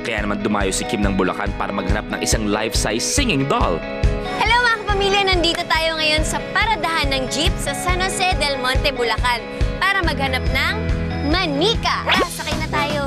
Kaya naman dumayo si Kim ng Bulacan para maghanap ng isang life-size singing doll. Hello mga kapamilya! Nandito tayo ngayon sa paradahan ng jeep sa San Jose del Monte, Bulacan para maghanap ng manika. Tara, sakay na tayo.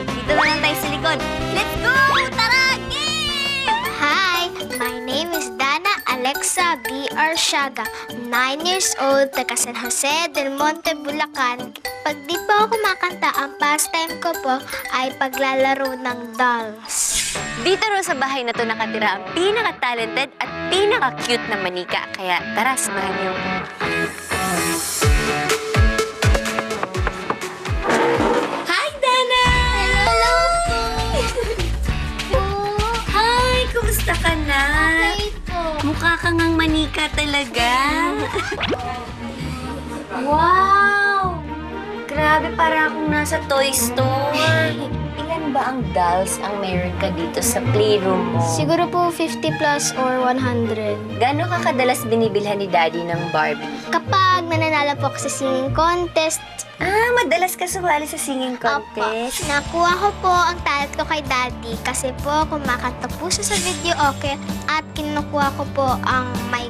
Dito na lang tayo sa likod. Let's go! Tara! Game! Hi, my name is Dana Alexa B. Arsiaga. 9 years old, taga San Jose del Monte, Bulacan. Pag di po ako kumakanta, ang pastime ko po ay paglalaro ng dolls. Dito ro sa bahay na to nakatira ang pinaka-talented at pinaka-cute na manika. Kaya tara, samahan niyo. Hi, Dana! Hello po! Hi! Kumusta ka na? Okay po. Mukha kang ang manika talaga. Wow! Grabe, para akong nasa toy store. Ilan ba ang dolls ang meron ka dito sa playroom mo? Siguro po 50 plus or 100. Gano'n ka kadalas binibilhan ni Daddy ng Barbie? Kapag nananalo po ako sa singing contest, Madalas ka sumali sa singing contest. opo, nakuha ko po ang talent ko kay Daddy kasi po kumakanta po siya sa video okay at kinukuha ko po ang mic